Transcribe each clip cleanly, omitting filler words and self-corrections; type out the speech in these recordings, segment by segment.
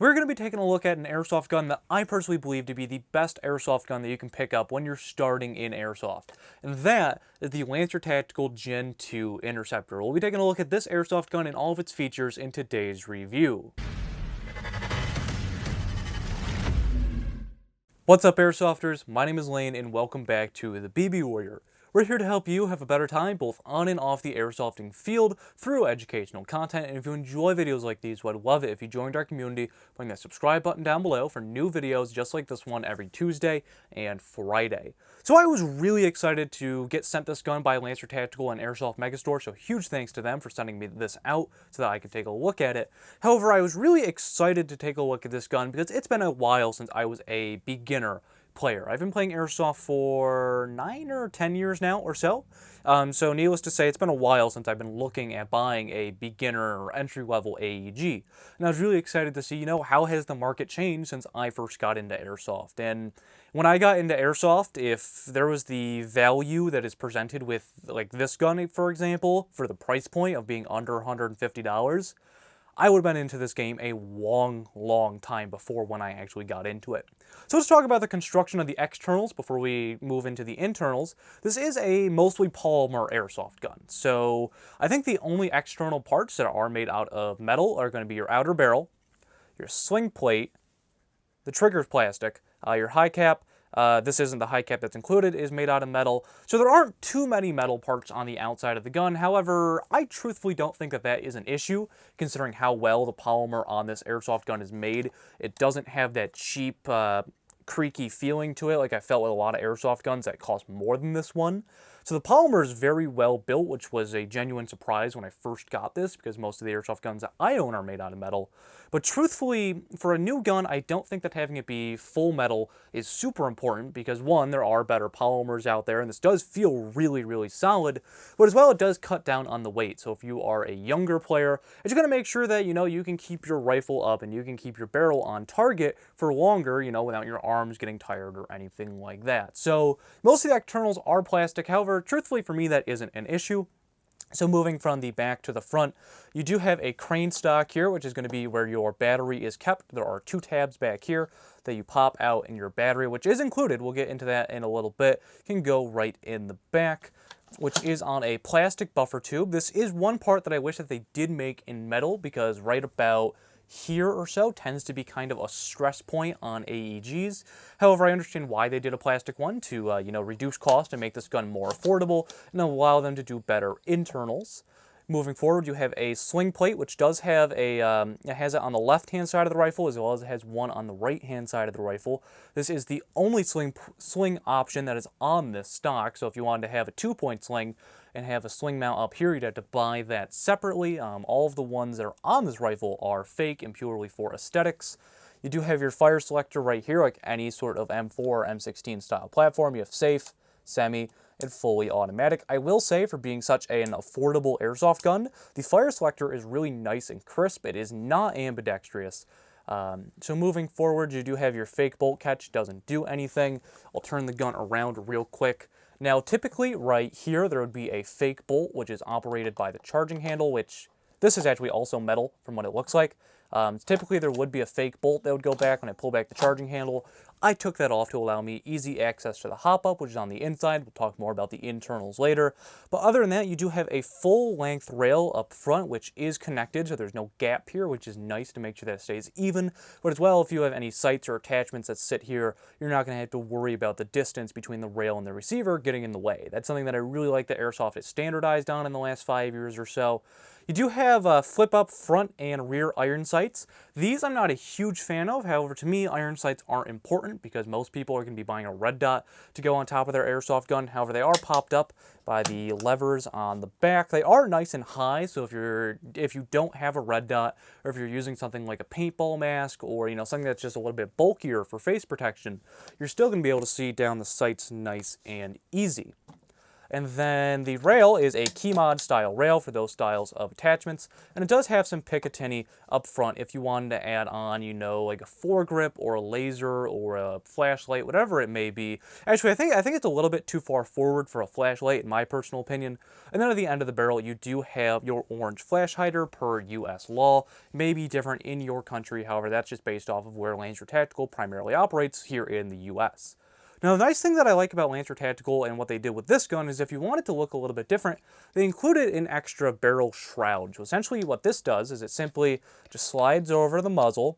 We're going to be taking a look at an airsoft gun that I personally believe to be the best airsoft gun that you can pick up when you're starting in airsoft. And that is the Lancer Tactical Gen 2 Interceptor. We'll be taking a look at this airsoft gun and all of its features in today's review. What's up, Airsofters? My name is Lane and welcome back to the BB Warrior. We're here to help you have a better time both on and off the airsofting field through educational content, and if you enjoy videos like these, I'd love it if you joined our community, putting that subscribe button down below for new videos just like this one every Tuesday and Friday. So I was really excited to get sent this gun by Lancer Tactical and Airsoft Megastore, so huge thanks to them for sending me this out so that I could take a look at it. However, I was really excited to take a look at this gun because it's been a while since I was a beginner player. I've been playing Airsoft for 9 or 10 years now or so. So needless to say, it's been a while since I've been looking at buying a beginner or entry-level AEG. And I was really excited to see, how has the market changed since I first got into Airsoft. And when I got into Airsoft, if there was the value that is presented with like this gun, for example, for the price point of being under $150, I would have been into this game a long time before when I actually got into it. So let's talk about the construction of the externals before we move into the internals. This is a mostly polymer airsoft gun. So I think the only external parts that are made out of metal are going to be your outer barrel, your sling plate, the trigger's plastic, your high cap. This isn't the high cap that's included, is made out of metal. So there aren't too many metal parts on the outside of the gun. However, I truthfully don't think that that is an issue, considering how well the polymer on this airsoft gun is made. It doesn't have that cheap, creaky feeling to it like I felt with a lot of airsoft guns that cost more than this one. So the polymer is very well built, which was a genuine surprise when I first got this, because most of the airsoft guns that I own are made out of metal. But truthfully, for a new gun, I don't think that having it be full metal is super important, because one, there are better polymers out there, and this does feel really solid, but as well, it does cut down on the weight. So if you are a younger player, it's going to make sure that, you can keep your rifle up and you can keep your barrel on target for longer, without your arms getting tired or anything like that. So most of the externals are plastic. However, truthfully for me, that isn't an issue. So moving from the back to the front, you do have a crane stock here, which is going to be where your battery is kept. There are 2 tabs back here that you pop out, and your battery, which is included, we'll get into that in a little bit, can go right in the back, which is on a plastic buffer tube. This is one part that I wish that they did make in metal, because right about here or so tends to be kind of a stress point on AEGs. However, I understand why they did a plastic one to, reduce cost and make this gun more affordable and allow them to do better internals. Moving forward, you have a sling plate, which does have a, it has it on the left-hand side of the rifle, as well as it has one on the right-hand side of the rifle. This is the only sling option that is on this stock, so if you wanted to have a 2-point sling and have a sling mount up here, you'd have to buy that separately. All of the ones that are on this rifle are fake and purely for aesthetics. You do have your fire selector right here, like any sort of M4 or M16 style platform. You have safe, semi, and fully automatic. I will say, for being such an affordable airsoft gun, the fire selector is really nice and crisp. It is not ambidextrous. So moving forward, you do have your fake bolt catch. Doesn't do anything. I'll turn the gun around real quick. Now, typically right here, there would be a fake bolt, which is operated by the charging handle, which this is actually also metal from what it looks like. Typically, there would be a fake bolt that would go back when I pull back the charging handle. I took that off to allow me easy access to the hop-up, which is on the inside. We'll talk more about the internals later. But other than that, you do have a full-length rail up front, which is connected, so there's no gap here, which is nice to make sure that it stays even. But as well, if you have any sights or attachments that sit here, you're not going to have to worry about the distance between the rail and the receiver getting in the way. That's something that I really like that Airsoft has standardized on in the last 5 years or so. You do have flip-up front and rear iron sights. These I'm not a huge fan of. However, to me, iron sights aren't important because most people are going to be buying a red dot to go on top of their airsoft gun. However, they are popped up by the levers on the back. They are nice and high, so if you don't have a red dot, or if you're using something like a paintball mask, or something that's just a little bit bulkier for face protection, you're still going to be able to see down the sights nice and easy. And then the rail is a key mod style rail for those styles of attachments. And it does have some Picatinny up front if you wanted to add on, you know, like a foregrip or a laser or a flashlight, whatever it may be. Actually, I think it's a little bit too far forward for a flashlight, in my personal opinion. And then at the end of the barrel, you do have your orange flash hider per US law. May be different in your country, however, that's just based off of where Lancer Tactical primarily operates here in the US. Now, the nice thing that I like about Lancer Tactical and what they did with this gun is if you want it to look a little bit different, they included an extra barrel shroud. So essentially what this does is it simply just slides over the muzzle,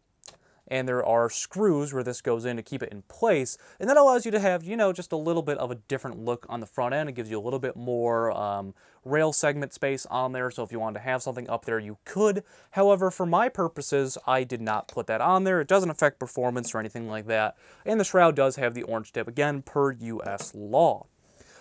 and there are screws where this goes in to keep it in place, and that allows you to have, you know, just a little bit of a different look on the front end. It gives you a little bit more rail segment space on there, so if you wanted to have something up there, you could. However, for my purposes, I did not put that on there. It doesn't affect performance or anything like that, and the shroud does have the orange tip, again, per US law.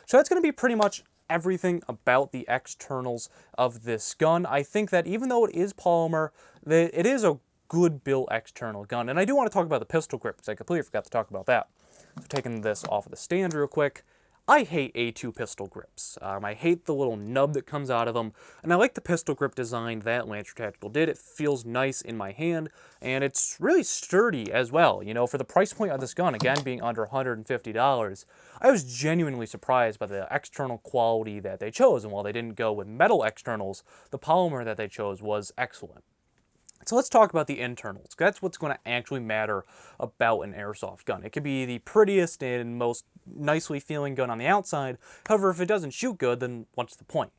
So that's going to be pretty much everything about the externals of this gun. I think that even though it is polymer, it is a good built external gun. And I do want to talk about the pistol grip, because I completely forgot to talk about that. So taking this off of the stand real quick, I hate A2 pistol grips. I hate the little nub that comes out of them, and I like the pistol grip design that Lancer Tactical did. It feels nice in my hand, and it's really sturdy as well. You know, for the price point of this gun, again, being under $150, I was genuinely surprised by the external quality that they chose, and while they didn't go with metal externals, the polymer that they chose was excellent. So let's talk about the internals. That's what's going to actually matter about an airsoft gun. It could be the prettiest and most nicely feeling gun on the outside. However, if it doesn't shoot good, then what's the point?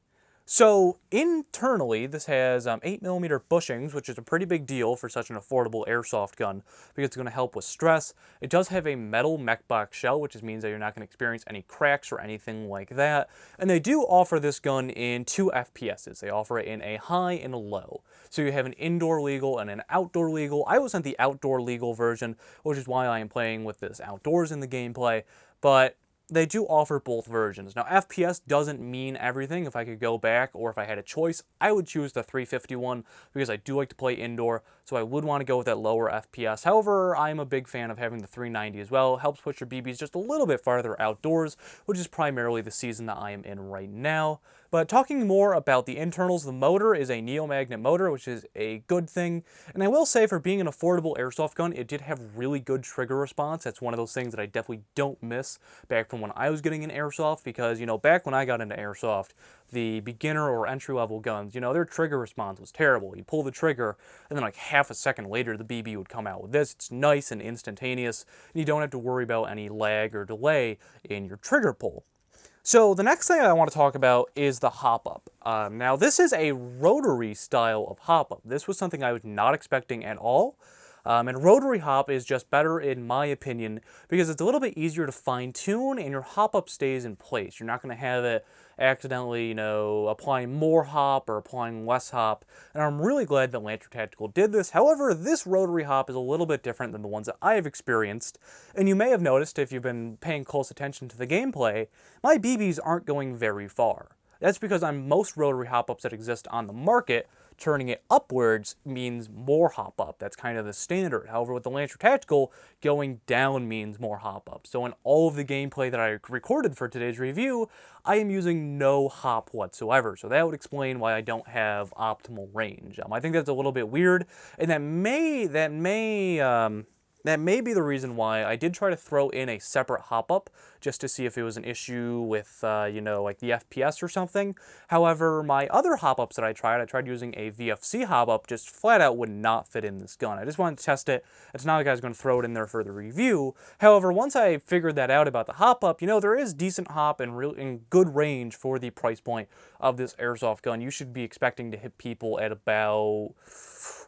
So internally, this has 8mm bushings, which is a pretty big deal for such an affordable airsoft gun because it's going to help with stress. It does have a metal mech box shell, which means that you're not going to experience any cracks or anything like that. And they do offer this gun in 2 FPSs. They offer it in a high and a low. So you have an indoor legal and an outdoor legal. I was on the outdoor legal version, which is why I am playing with this outdoors in the gameplay. But they do offer both versions. Now, FPS doesn't mean everything. If I could go back, or if I had a choice, I would choose the 351 because I do like to play indoor, so I would want to go with that lower FPS. However, I'm a big fan of having the 390 as well. It helps push your BBs just a little bit farther outdoors, which is primarily the season that I am in right now. But talking more about the internals, the motor is a neo-magnet motor, which is a good thing. And I will say, for being an affordable airsoft gun, it did have really good trigger response. That's one of those things that I definitely don't miss back from when I was getting in airsoft, because, you know, back when I got into airsoft, the beginner or entry-level guns, you know, their trigger response was terrible. You pull the trigger, and then like half a second later, the BB would come out. With this, it's nice and instantaneous, and you don't have to worry about any lag or delay in your trigger pull. So the next thing I want to talk about is the hop-up. Now, this is a rotary style of hop-up. This was something I was not expecting at all. And rotary hop is just better, in my opinion, because it's a little bit easier to fine-tune, and your hop-up stays in place. You're not going to have it accidentally, you know, applying more hop or applying less hop. And I'm really glad that Lancer Tactical did this. However, this rotary hop is a little bit different than the ones that I have experienced. And you may have noticed, if you've been paying close attention to the gameplay, my BBs aren't going very far. That's because on most rotary hop-ups that exist on the market, turning it upwards means more hop-up. That's kind of the standard. However, with the Lancer Tactical, going down means more hop-up. So in all of the gameplay that I recorded for today's review, I am using no hop whatsoever. So that would explain why I don't have optimal range. I think that's a little bit weird, and that may be the reason why I did try to throw in a separate hop-up just to see if it was an issue with, you know, like the FPS or something. However, my other hop-ups that I tried using a VFC hop-up, just flat out would not fit in this gun. I just wanted to test it. It's not like I was going to throw it in there for the review. However, once I figured that out about the hop-up, you know, there is decent hop and good range for the price point of this airsoft gun. You should be expecting to hit people at about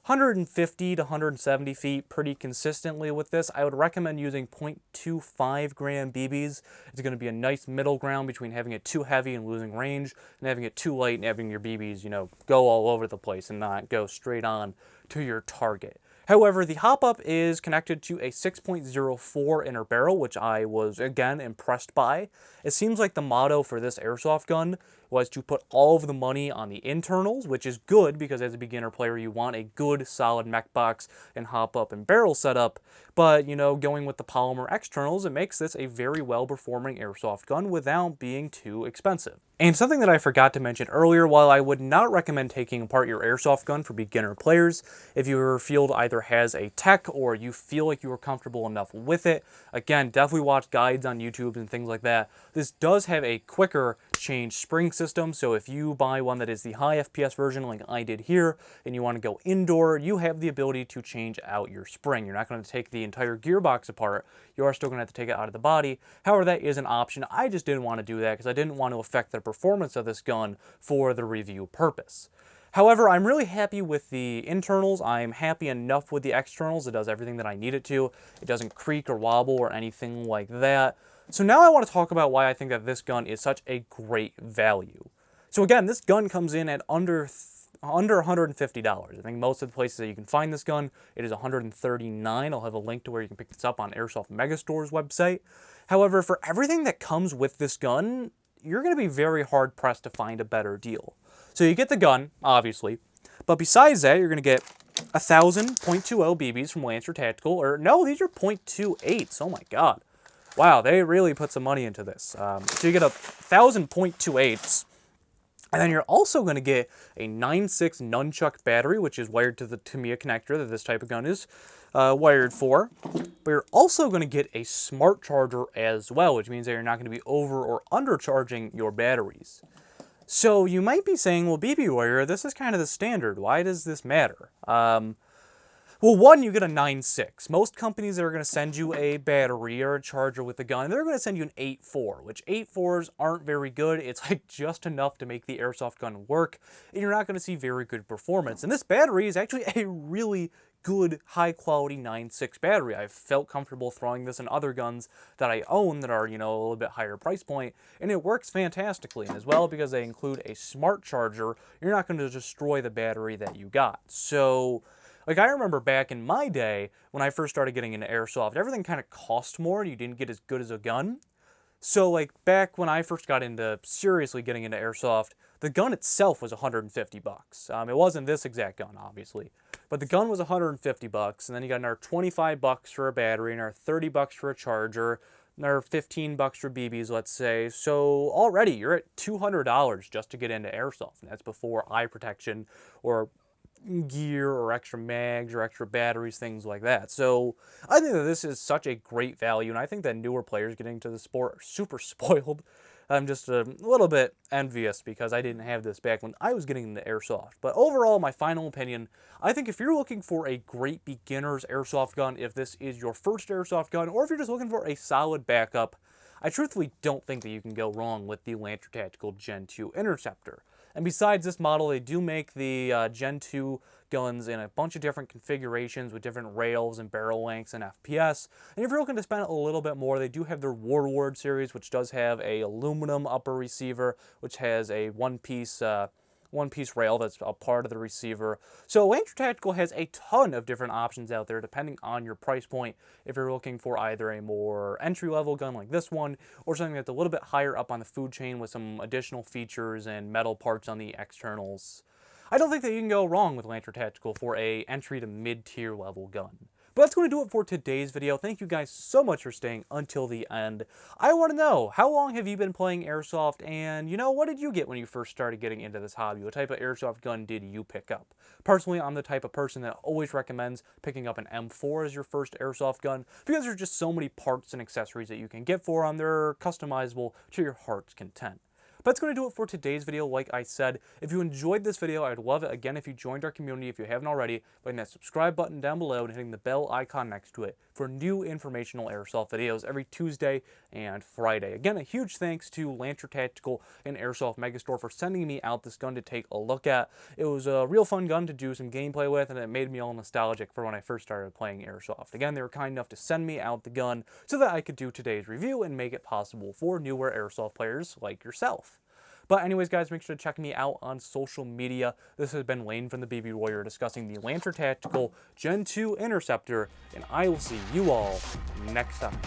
150 to 170 feet pretty consistently with this. I would recommend using 0.25 gram BBs. It's going to be a nice middle ground between having it too heavy and losing range, and having it too light and having your BBs, you know, go all over the place and not go straight on to your target. However, the hop-up is connected to a 6.04 inner barrel, which I was, again, impressed by. It seems like the motto for this airsoft gun was to put all of the money on the internals, which is good because as a beginner player, you want a good solid mech box and hop up and barrel setup. But, you know, going with the polymer externals, it makes this a very well-performing airsoft gun without being too expensive. And something that I forgot to mention earlier, while I would not recommend taking apart your airsoft gun for beginner players, if your field either has a tech or you feel like you are comfortable enough with it, again, definitely watch guides on YouTube and things like that. This does have a quicker change spring system, so if you buy one that is the high FPS version like I did here, and you want to go indoor, you have the ability to change out your spring. You're not going to take the entire gearbox apart. You are still going to have to take it out of the body. However, that is an option. I just didn't want to do that because I didn't want to affect the performance of this gun for the review purpose. However, I'm really happy with the internals. I'm happy enough with the externals. It does everything that I need it to. It doesn't creak or wobble or anything like that. So now I want to talk about why I think that this gun is such a great value. So again, this gun comes in at under $150. I think most of the places that you can find this gun, it is $139. I'll have a link to where you can pick this up on Airsoft Megastore's website. However, for everything that comes with this gun, you're going to be very hard-pressed to find a better deal. So you get the gun, obviously, but besides that, you're going to get 1,000 .20 BBs from Lancer Tactical, or no, these are .28s, oh my god. Wow, they really put some money into this. So you get 1,000 .28s, and then you're also going to get a 9.6 nunchuck battery, which is wired to the Tamiya connector that this type of gun is wired for. But you're also going to get a smart charger as well, which means that you're not going to be over or undercharging your batteries. So you might be saying, well, BB Warrior, this is kind of the standard. Why does this matter? Well, one, you get a 9.6. Most companies that are going to send you a battery or a charger with the gun, they're going to send you an 8.4, which 8.4s aren't very good. It's like just enough to make the airsoft gun work, and you're not going to see very good performance. And this battery is actually a really good, high-quality 9.6 battery. I've felt comfortable throwing this in other guns that I own that are, you know, a little bit higher price point, and it works fantastically. And as well, because they include a smart charger, you're not going to destroy the battery that you got. So, like, I remember back in my day, when I first started getting into airsoft, everything kind of cost more, and you didn't get as good as a gun. So, like, back when I first got into seriously getting into airsoft, the gun itself was 150 bucks. It wasn't this exact gun, obviously, but the gun was 150 bucks, and then you got another 25 bucks for a battery, another 30 bucks for a charger, another 15 bucks for BBs, let's say. So already you're at $200 just to get into airsoft, and that's before eye protection or gear or extra mags or extra batteries, things like that. So I think that this is such a great value, and I think that newer players getting into the sport are super spoiled. I'm just a little bit envious because I didn't have this back when I was getting into airsoft. But overall, my final opinion, I think if you're looking for a great beginner's airsoft gun, if this is your first airsoft gun, or if you're just looking for a solid backup, I truthfully don't think that you can go wrong with the Lancer Tactical Gen 2 Interceptor. And besides this model, they do make the Gen 2 guns in a bunch of different configurations with different rails and barrel lengths and FPS. And if you're looking to spend a little bit more, they do have their Warlord series, which does have a aluminum upper receiver, which has a one-piece rail that's a part of the receiver. So Lancer Tactical has a ton of different options out there depending on your price point. If you're looking for either a more entry-level gun like this one, or something that's a little bit higher up on the food chain with some additional features and metal parts on the externals, I don't think that you can go wrong with Lancer Tactical for a entry to mid-tier level gun. But that's going to do it for today's video. Thank you guys so much for staying until the end. I want to know, how long have you been playing airsoft, and, you know, what did you get when you first started getting into this hobby? What type of airsoft gun did you pick up? Personally, I'm the type of person that always recommends picking up an M4 as your first airsoft gun, because there's just so many parts and accessories that you can get for them. They're customizable to your heart's content. But that's going to do it for today's video. Like I said, if you enjoyed this video, I'd love it, again, if you joined our community, if you haven't already, by hitting that subscribe button down below and hitting the bell icon next to it for new informational airsoft videos every Tuesday and Friday. Again, a huge thanks to Lancer Tactical and Airsoft Megastore for sending me out this gun to take a look at. It was a real fun gun to do some gameplay with, and it made me all nostalgic for when I first started playing airsoft. Again, they were kind enough to send me out the gun so that I could do today's review and make it possible for newer airsoft players like yourself. But anyways, guys, make sure to check me out on social media. This has been Lane from the BB Warrior discussing the Lancer Tactical Gen 2 Interceptor, and I will see you all next time.